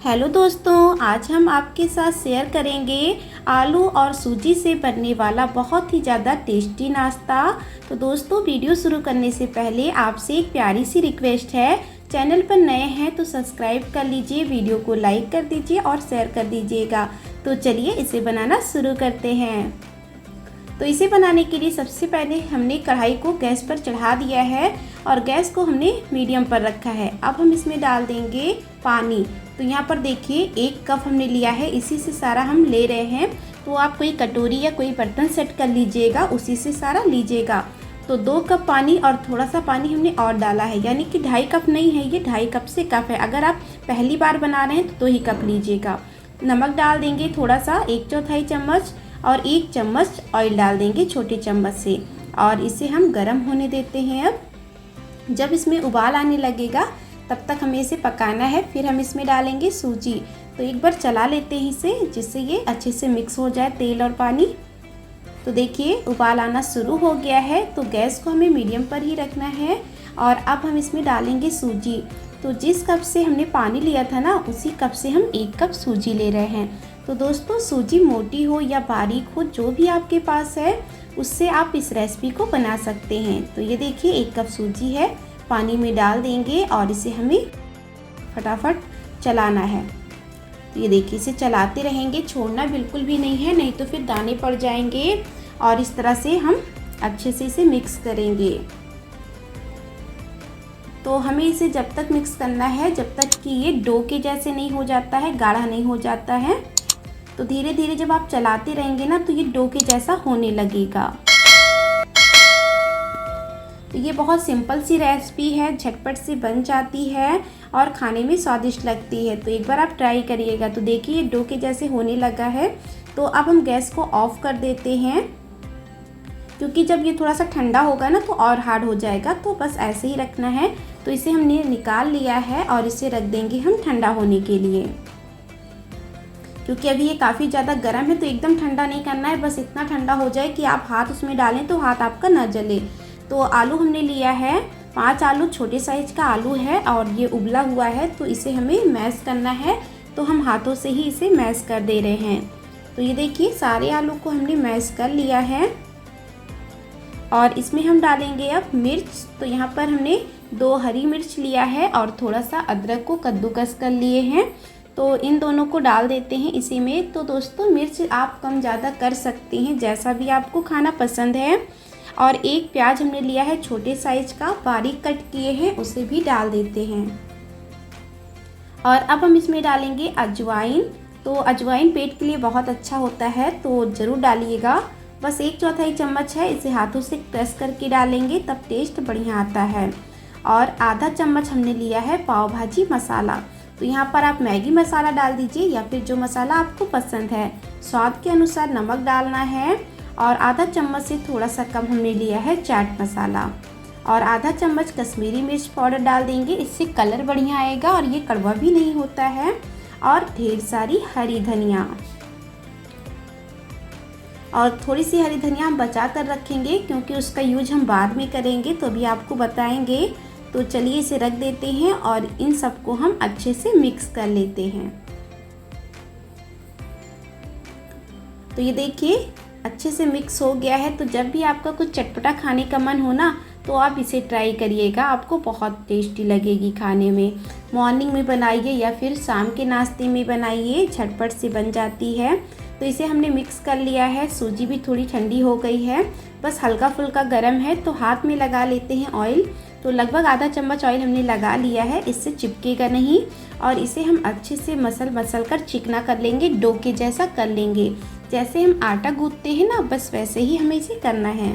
Hello दोस्तों, आज हम आपके साथ शेयर करेंगे आलू और सूजी से बनने वाला बहुत ही ज़्यादा टेस्टी नाश्ता। तो दोस्तों, वीडियो शुरू करने से पहले आपसे एक प्यारी सी रिक्वेस्ट है। चैनल पर नए हैं तो सब्सक्राइब कर लीजिए, वीडियो को लाइक कर दीजिए और शेयर कर दीजिएगा। तो चलिए इसे बनाना शुरू करते हैं। तो इसे बनाने के लिए सबसे पहले हमने कढ़ाई को गैस पर चढ़ा दिया है और गैस को हमने मीडियम पर रखा है। अब हम इसमें डाल देंगे पानी। तो यहाँ पर देखिए 1 कप हमने लिया है, इसी से सारा हम ले रहे हैं। तो आप कोई कटोरी या कोई बर्तन सेट कर लीजिएगा, उसी से सारा लीजिएगा। तो 2 कप पानी और थोड़ा सा पानी हमने और डाला है, यानी कि 2.5 कप नहीं है, ये 2.5 कप से कप है। अगर आप पहली बार बना रहे हैं तो 2 ही कप लीजिएगा। नमक डाल देंगे थोड़ा सा, 1/4 चम्मच, और 1 चम्मच ऑयल डाल देंगे छोटे चम्मच से, और इसे हम गर्म होने देते हैं। अब जब इसमें उबाल आने लगेगा तब तक हमें इसे पकाना है। फिर हम इसमें डालेंगे सूजी। तो एक बार चला लेते हैं इसे, जिससे ये अच्छे से मिक्स हो जाए तेल और पानी। तो देखिए उबाल आना शुरू हो गया है, तो गैस को हमें मीडियम पर ही रखना है। और अब हम इसमें डालेंगे सूजी। तो जिस कप से हमने पानी लिया था ना, उसी कप से हम 1 कप सूजी ले रहे हैं। तो दोस्तों, सूजी मोटी हो या बारीक हो, जो भी आपके पास है उससे आप इस रेसिपी को बना सकते हैं। तो ये देखिए 1 कप सूजी है, पानी में डाल देंगे और इसे हमें फटाफट चलाना है। तो ये देखिए इसे चलाते रहेंगे, छोड़ना बिल्कुल भी नहीं है, नहीं तो फिर दाने पड़ जाएंगे। और इस तरह से हम अच्छे से इसे मिक्स करेंगे। तो हमें इसे जब तक मिक्स करना है जब तक कि ये डो के जैसे नहीं हो जाता है, गाढ़ा नहीं हो जाता है। तो धीरे धीरे जब आप चलाते रहेंगे ना, तो ये डो के जैसा होने लगेगा। तो ये बहुत सिंपल सी रेसिपी है, झटपट से बन जाती है और खाने में स्वादिष्ट लगती है। तो एक बार आप ट्राई करिएगा। तो देखिए ये डो के जैसे होने लगा है। तो अब हम गैस को ऑफ कर देते हैं, क्योंकि जब ये थोड़ा सा ठंडा होगा ना तो और हार्ड हो जाएगा। तो बस ऐसे ही रखना है। तो इसे हमने निकाल लिया है और इसे रख देंगे हम ठंडा होने के लिए, क्योंकि अभी ये काफ़ी ज़्यादा गर्म है। तो एकदम ठंडा नहीं करना है, बस इतना ठंडा हो जाए कि आप हाथ उसमें डालें तो हाथ आपका ना जले। तो आलू हमने लिया है 5 आलू, छोटे साइज़ का आलू है और ये उबला हुआ है। तो इसे हमें मैश करना है, तो हम हाथों से ही इसे मैश कर दे रहे हैं। तो ये देखिए सारे आलू को हमने मैश कर लिया है और इसमें हम डालेंगे अब मिर्च। तो यहाँ पर हमने 2 हरी मिर्च लिया है और थोड़ा सा अदरक को कद्दूकस कर लिए हैं। तो इन दोनों को डाल देते हैं इसी में। तो दोस्तों, मिर्च आप कम ज़्यादा कर सकते हैं, जैसा भी आपको खाना पसंद है। और 1 प्याज हमने लिया है छोटे साइज़ का, बारीक कट किए हैं, उसे भी डाल देते हैं। और अब हम इसमें डालेंगे अजवाइन। तो अजवाइन पेट के लिए बहुत अच्छा होता है, तो ज़रूर डालिएगा। बस 1/4 चम्मच है, इसे हाथों से प्रेस करके डालेंगे तब टेस्ट बढ़िया आता है। और आधा चम्मच हमने लिया है पाव भाजी मसाला। तो यहाँ पर आप मैगी मसाला डाल दीजिए या फिर जो मसाला आपको पसंद है। स्वाद के अनुसार नमक डालना है। और आधा चम्मच से थोड़ा सा कम हमने लिया है चाट मसाला। और आधा चम्मच कश्मीरी मिर्च पाउडर डाल देंगे, इससे कलर बढ़िया आएगा और ये कड़वा भी नहीं होता है। और ढेर सारी हरी धनिया, और थोड़ी सी हरी धनिया हम बचा कर रखेंगे, क्योंकि उसका यूज हम बाद में करेंगे, तो अभी आपको बताएंगे। तो चलिए इसे रख देते हैं और इन सबको हम अच्छे से मिक्स कर लेते हैं। तो ये देखिए अच्छे से मिक्स हो गया है। तो जब भी आपका कुछ चटपटा खाने का मन हो ना, तो आप इसे ट्राई करिएगा, आपको बहुत टेस्टी लगेगी खाने में। मॉर्निंग में बनाइए या फिर शाम के नाश्ते में बनाइए, झटपट से बन जाती है। तो इसे हमने मिक्स कर लिया है। सूजी भी थोड़ी ठंडी हो गई है, बस हल्का फुल्का गर्म है। तो हाथ में लगा लेते हैं ऑयल। तो लगभग आधा चम्मच ऑयल हमने लगा लिया है, इससे चिपकेगा नहीं। और इसे हम अच्छे से मसल कर चिकना कर लेंगे, डो के जैसा कर लेंगे। जैसे हम आटा गूंथते हैं ना, बस वैसे ही हमें इसे करना है।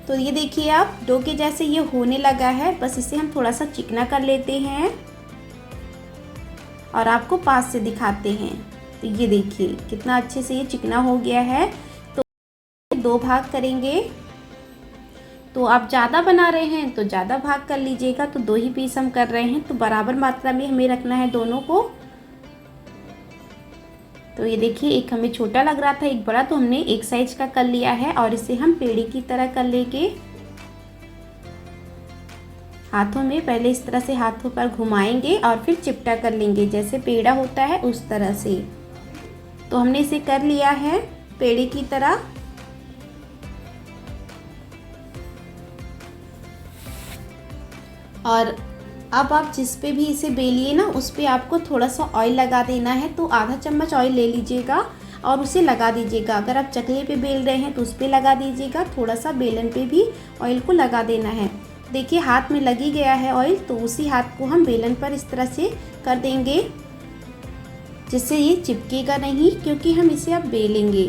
तो ये देखिए आप डो के जैसे ये होने लगा है, बस इसे हम थोड़ा सा चिकना कर लेते हैं और आपको पास से दिखाते हैं। तो ये देखिए कितना अच्छे से ये चिकना हो गया है। तो 2 भाग करेंगे। तो आप ज़्यादा बना रहे हैं तो ज़्यादा भाग कर लीजिएगा। तो 2 ही पीस हम कर रहे हैं, तो बराबर मात्रा में हमें रखना है दोनों को। तो ये देखिए एक हमें छोटा लग रहा था, एक बड़ा, तो हमने 1 साइज का कर लिया है और इसे हम पेड़ी की तरह कर लेंगे। हाथों में पहले इस तरह से हाथों पर घुमाएंगे और फिर चिपटा कर लेंगे, जैसे पेड़ा होता है उस तरह से। तो हमने इसे कर लिया है पेड़े की तरह। और अब आप जिस पे भी इसे बेलिए ना, उस पे आपको थोड़ा सा ऑयल लगा देना है। तो आधा चम्मच ऑयल ले लीजिएगा और उसे लगा दीजिएगा। अगर आप चकले पे बेल रहे हैं तो उस पे लगा दीजिएगा, थोड़ा सा बेलन पे भी ऑयल को लगा देना है। देखिए हाथ में लगी गया है ऑयल, तो उसी हाथ को हम बेलन पर इस तरह से कर देंगे, जिससे ये चिपकेगा नहीं, क्योंकि हम इसे अब बेलेंगे।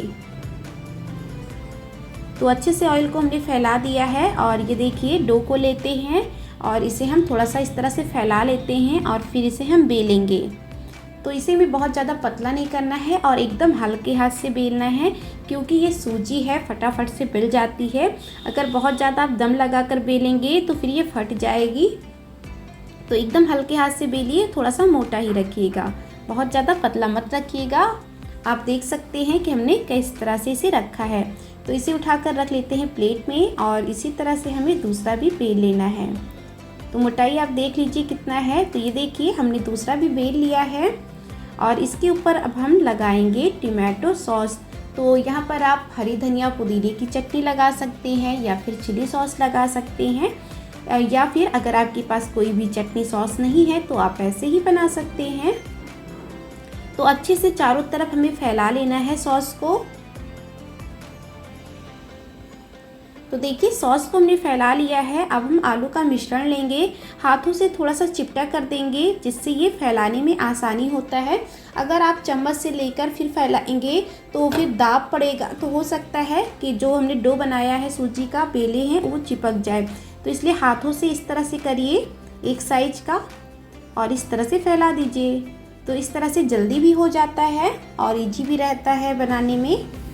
तो अच्छे से ऑयल को हमने फैला दिया है और ये देखिए डो को लेते हैं और इसे हम थोड़ा सा इस तरह से फैला लेते हैं और फिर इसे हम बेलेंगे। तो इसे हमें बहुत ज़्यादा पतला नहीं करना है और एकदम हल्के हाथ से बेलना है, क्योंकि ये सूजी है, फटाफट से बेल जाती है। अगर बहुत ज़्यादा आप दम लगा कर बेलेंगे तो फिर ये फट जाएगी। तो एकदम हल्के हाथ से बेलिए, थोड़ा सा मोटा ही रखिएगा, बहुत ज़्यादा पतला मत रखिएगा। आप देख सकते हैं कि हमने किस तरह से इसे रखा है। तो इसे उठाकर रख लेते हैं प्लेट में और इसी तरह से हमें दूसरा भी बेल लेना है। तो मोटाई आप देख लीजिए कितना है। तो ये देखिए हमने दूसरा भी बेल लिया है और इसके ऊपर अब हम लगाएंगे टमाटो सॉस। तो यहाँ पर आप हरी धनिया पुदीने की चटनी लगा सकते हैं या फिर चिली सॉस लगा सकते हैं, या फिर अगर आपके पास कोई भी चटनी सॉस नहीं है तो आप ऐसे ही बना सकते हैं। तो अच्छे से चारों तरफ हमें फैला लेना है सॉस को। तो देखिए सॉस को हमने फैला लिया है। अब हम आलू का मिश्रण लेंगे, हाथों से थोड़ा सा चिपटा कर देंगे, जिससे ये फैलाने में आसानी होता है। अगर आप चम्मच से लेकर फिर फैलाएंगे तो फिर दाब पड़ेगा, तो हो सकता है कि जो हमने डो बनाया है सूजी का, बेले हैं, वो चिपक जाए। तो इसलिए हाथों से इस तरह से करिए एक साइज का और इस तरह से फैला दीजिए। तो इस तरह से जल्दी भी हो जाता है और इजी भी रहता है बनाने में।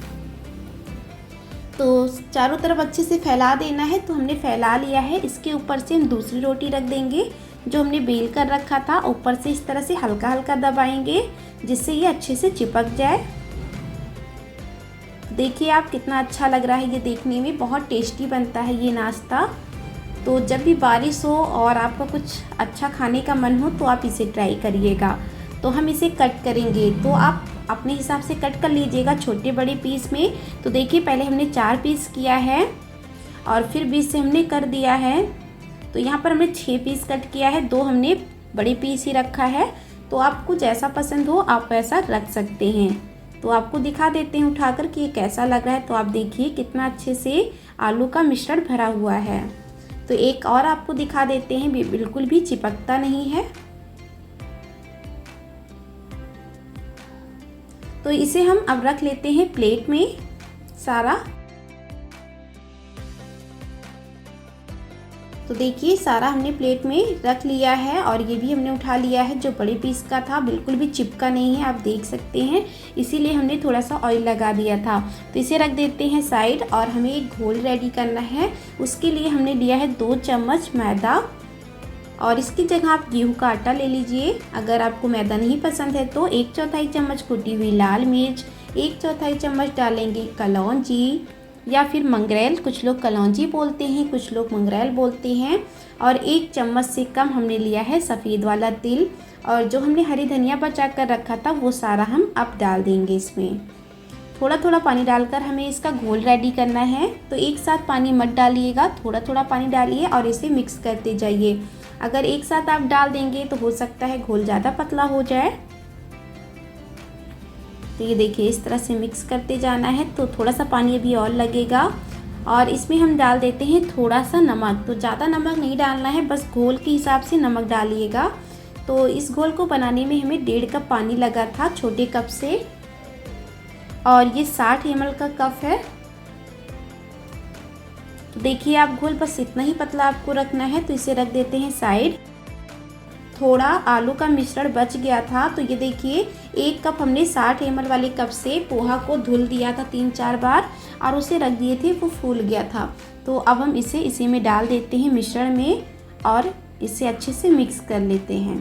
तो चारों तरफ अच्छे से फैला देना है। तो हमने फैला लिया है। इसके ऊपर से हम दूसरी रोटी रख देंगे जो हमने बेल कर रखा था। ऊपर से इस तरह से हल्का हल्का दबाएंगे, जिससे ये अच्छे से चिपक जाए। देखिए आप कितना अच्छा लग रहा है, ये देखने में बहुत टेस्टी बनता है ये नाश्ता। तो जब भी बारिश हो और आपका कुछ अच्छा खाने का मन हो तो आप इसे ट्राई करिएगा। तो हम इसे कट करेंगे, तो आप अपने हिसाब से कट कर लीजिएगा छोटे बड़े पीस में। तो देखिए पहले हमने 4 पीस किया है और फिर बीच से हमने कर दिया है। तो यहाँ पर हमने 6 पीस कट किया है, 2 हमने बड़े पीस ही रखा है। तो आपको जैसा पसंद हो आप वैसा रख सकते हैं। तो आपको दिखा देते हैं उठाकर कि ये कैसा लग रहा है। तो आप देखिए कितना अच्छे से आलू का मिश्रण भरा हुआ है। तो एक और आपको दिखा देते हैं, बिल्कुल भी चिपकता नहीं है। तो इसे हम अब रख लेते हैं प्लेट में सारा। तो देखिए सारा हमने प्लेट में रख लिया है और ये भी हमने उठा लिया है। जो बड़े पीस का था बिल्कुल भी चिपका नहीं है, आप देख सकते हैं, इसीलिए हमने थोड़ा सा ऑयल लगा दिया था। तो इसे रख देते हैं साइड और हमें एक घोल रेडी करना है। उसके लिए हमने लिया है 2 चम्मच मैदा और इसकी जगह आप गेहूं का आटा ले लीजिए। अगर आपको मैदा नहीं पसंद है तो 1/4 चम्मच कुटी हुई लाल मिर्च, 1/4 चम्मच डालेंगे कलौंजी या फिर मंगरेल, कुछ लोग कलौंजी बोलते हैं, कुछ लोग मंगरेल बोलते हैं। और 1 चम्मच से कम हमने लिया है सफ़ेद वाला तिल। और जो हमने हरी धनिया बचा कर रखा था वो सारा हम अब डाल देंगे इसमें। थोड़ा थोड़ा पानी डालकर हमें इसका घोल रेडी करना है। तो एक साथ पानी मत डालिएगा, थोड़ा थोड़ा पानी डालिए और इसे मिक्स करते जाइए। अगर एक साथ आप डाल देंगे तो हो सकता है घोल ज़्यादा पतला हो जाए। तो ये देखिए इस तरह से मिक्स करते जाना है। तो थोड़ा सा पानी अभी और लगेगा और इसमें हम डाल देते हैं थोड़ा सा नमक। तो ज़्यादा नमक नहीं डालना है, बस घोल के हिसाब से नमक डालिएगा। तो इस घोल को बनाने में हमें 1.5 कप पानी लगा था छोटे कप से, और ये 60 ml का कप है। तो देखिए आप घोल बस इतना ही पतला आपको रखना है। तो इसे रख देते हैं साइड। थोड़ा आलू का मिश्रण बच गया था, तो ये देखिए 1 कप हमने 60 ml वाले कप से पोहा को धुल दिया था 3-4 बार और उसे रख दिए थे, वो फूल गया था। तो अब हम इसे इसी में डाल देते हैं मिश्रण में और इसे अच्छे से मिक्स कर लेते हैं।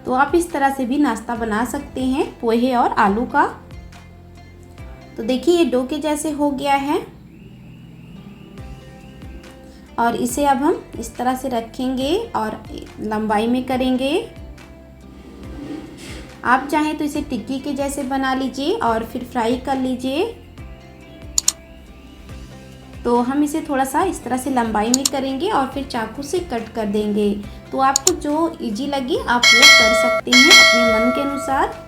तो आप इस तरह से भी नाश्ता बना सकते हैं पोहे और आलू का। तो देखिए ये डो के जैसे हो गया है और इसे अब हम इस तरह से रखेंगे और लंबाई में करेंगे। आप चाहें तो इसे टिक्की के जैसे बना लीजिए और फिर फ्राई कर लीजिए। तो हम इसे थोड़ा सा इस तरह से लंबाई में करेंगे और फिर चाकू से कट कर देंगे। तो आपको जो इजी लगे आप वो कर सकते हैं अपने मन के अनुसार।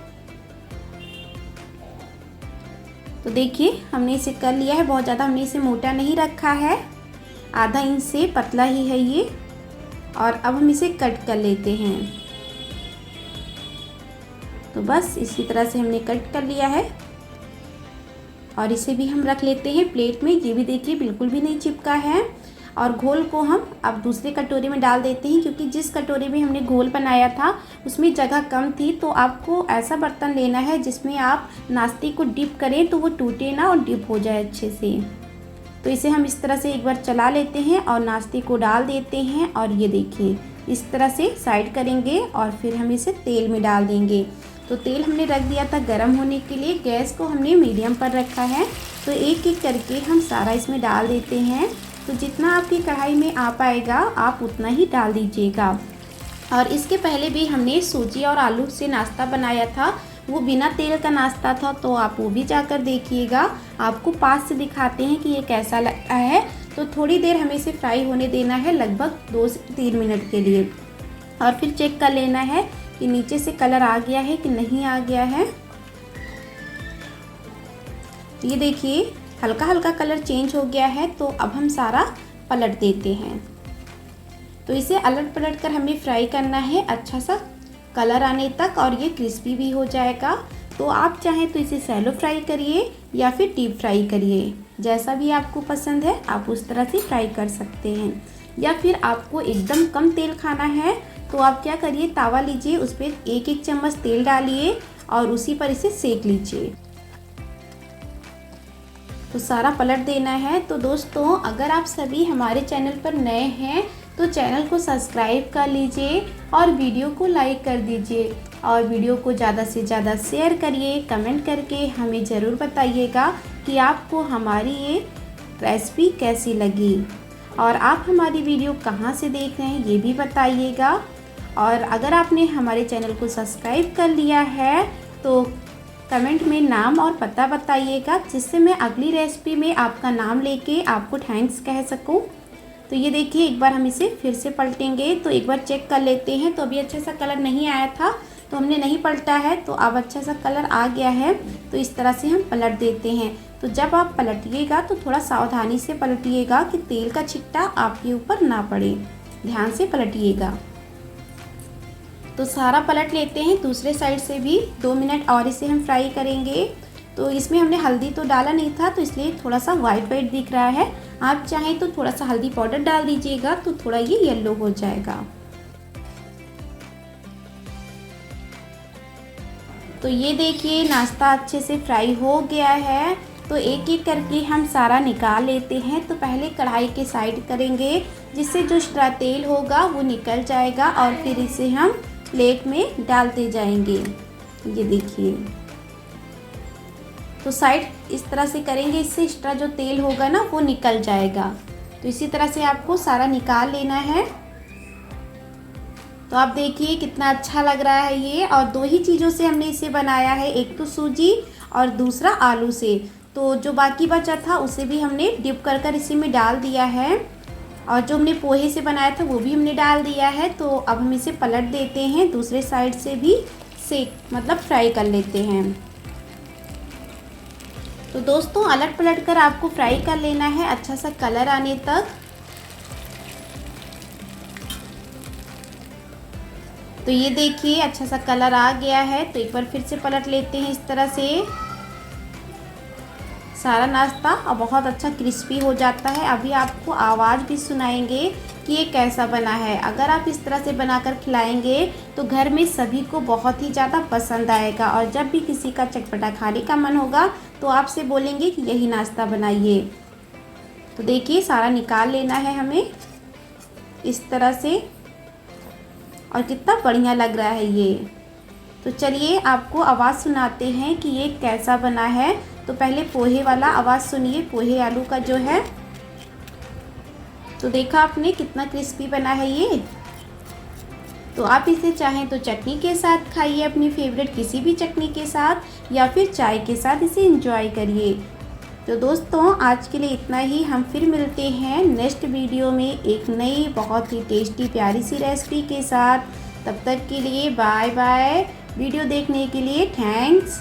तो देखिए हमने इसे कर लिया है, बहुत ज़्यादा हमने इसे मोटा नहीं रखा है, आधा इंच से पतला ही है ये। और अब हम इसे कट कर लेते हैं। तो बस इसी तरह से हमने कट कर लिया है और इसे भी हम रख लेते हैं प्लेट में। ये भी देखिए बिल्कुल भी नहीं चिपका है। और घोल को हम अब दूसरे कटोरी में डाल देते हैं, क्योंकि जिस कटोरी में हमने घोल बनाया था उसमें जगह कम थी। तो आपको ऐसा बर्तन लेना है जिसमें आप नाश्ते को डिप करें तो वो टूटे ना और डिप हो जाए अच्छे से। तो इसे हम इस तरह से एक बार चला लेते हैं और नाश्ते को डाल देते हैं। और ये देखिए इस तरह से साइड करेंगे और फिर हम इसे तेल में डाल देंगे। तो तेल हमने रख दिया था गर्म होने के लिए, गैस को हमने मीडियम पर रखा है। तो एक एक करके हम सारा इसमें डाल देते हैं। तो जितना आपकी कढ़ाई में आ पाएगा आप उतना ही डाल दीजिएगा। और इसके पहले भी हमने सूजी और आलू से नाश्ता बनाया था, वो बिना तेल का नाश्ता था, तो आप वो भी जाकर देखिएगा। आपको पास से दिखाते हैं कि ये कैसा लगता है। तो थोड़ी देर हमें इसे फ्राई होने देना है, लगभग 2 से 3 मिनट के लिए। और फिर चेक कर लेना है कि नीचे से कलर आ गया है कि नहीं आ गया है। ये देखिए हल्का हल्का कलर चेंज हो गया है। तो अब हम सारा पलट देते हैं। तो इसे अलट पलट कर हमें फ्राई करना है अच्छा सा कलर आने तक, और ये क्रिस्पी भी हो जाएगा। तो आप चाहें तो इसे सैलो फ्राई करिए या फिर डीप फ्राई करिए, जैसा भी आपको पसंद है आप उस तरह से फ्राई कर सकते हैं। या फिर आपको एकदम कम तेल खाना है तो आप क्या करिए, तावा लीजिए, उस पर 1-1 चम्मच तेल डालिए और उसी पर इसे सेक लीजिए। तो सारा पलट देना है। तो दोस्तों अगर आप सभी हमारे चैनल पर नए हैं तो चैनल को सब्सक्राइब कर लीजिए और वीडियो को लाइक कर दीजिए। और वीडियो को ज़्यादा से ज़्यादा शेयर करिए, कमेंट करके हमें ज़रूर बताइएगा कि आपको हमारी ये रेसिपी कैसी लगी। और आप हमारी वीडियो कहाँ से देख रहे हैं ये भी बताइएगा। और अगर आपने हमारे चैनल को सब्सक्राइब कर लिया है तो कमेंट में नाम और पता बताइएगा, जिससे मैं अगली रेसिपी में आपका नाम लेके आपको थैंक्स कह सकूं। तो ये देखिए एक बार हम इसे फिर से पलटेंगे। तो एक बार चेक कर लेते हैं। तो अभी अच्छा सा कलर नहीं आया था तो हमने नहीं पलटा है, तो अब अच्छा सा कलर आ गया है। तो इस तरह से हम पलट देते हैं। तो जब आप पलटिएगा तो थोड़ा सावधानी से पलटिएगा कि तेल का छिट्टा आपके ऊपर ना पड़े, ध्यान से पलटिएगा। तो सारा पलट लेते हैं, दूसरे साइड से भी 2 मिनट और इसे हम फ्राई करेंगे। तो इसमें हमने हल्दी तो डाला नहीं था तो इसलिए थोड़ा सा वाइट वाइट दिख रहा है। आप चाहें तो थोड़ा सा हल्दी पाउडर डाल दीजिएगा तो थोड़ा ये येलो हो जाएगा। तो ये देखिए नाश्ता अच्छे से फ्राई हो गया है। तो एक एक करके हम सारा निकाल लेते हैं। तो पहले कढ़ाई के साइड करेंगे, जिससे जो एक्स्ट्रा तेल होगा वो निकल जाएगा और फिर इसे हम प्लेट में डालते जाएंगे। ये देखिए तो साइड इस तरह से करेंगे, इससे एक्स्ट्रा जो तेल होगा ना वो निकल जाएगा। तो इसी तरह से आपको सारा निकाल लेना है। तो आप देखिए कितना अच्छा लग रहा है ये। और 2 ही चीज़ों से हमने इसे बनाया है, एक तो सूजी और दूसरा आलू से। तो जो बाकी बचा था उसे भी हमने डिप कर कर इसी में डाल दिया है। और जो हमने पोहे से बनाया था वो भी हमने डाल दिया है। तो अब हम इसे पलट देते हैं, दूसरे साइड से भी फ्राई कर लेते हैं। तो दोस्तों अलट पलट कर आपको फ्राई कर लेना है अच्छा सा कलर आने तक। तो ये देखिए अच्छा सा कलर आ गया है। तो एक बार फिर से पलट लेते हैं इस तरह से। सारा नाश्ता और बहुत अच्छा क्रिस्पी हो जाता है। अभी आपको आवाज़ भी सुनाएंगे कि ये कैसा बना है। अगर आप इस तरह से बनाकर खिलाएंगे तो घर में सभी को बहुत ही ज़्यादा पसंद आएगा। और जब भी किसी का चटपटा खाने का मन होगा तो आपसे बोलेंगे कि यही नाश्ता बनाइए। तो देखिए सारा निकाल लेना है हमें इस तरह से। और कितना बढ़िया लग रहा है ये। तो चलिए आपको आवाज़ सुनाते हैं कि ये कैसा बना है। तो पहले पोहे वाला आवाज़ सुनिए, पोहे आलू का जो है। तो देखा आपने कितना क्रिस्पी बना है ये। तो आप इसे चाहें तो चटनी के साथ खाइए, अपनी फेवरेट किसी भी चटनी के साथ, या फिर चाय के साथ इसे एंजॉय करिए। तो दोस्तों आज के लिए इतना ही। हम फिर मिलते हैं नेक्स्ट वीडियो में एक नई बहुत ही टेस्टी प्यारी सी रेसिपी के साथ। तब तक के लिए बाय बाय। वीडियो देखने के लिए थैंक्स।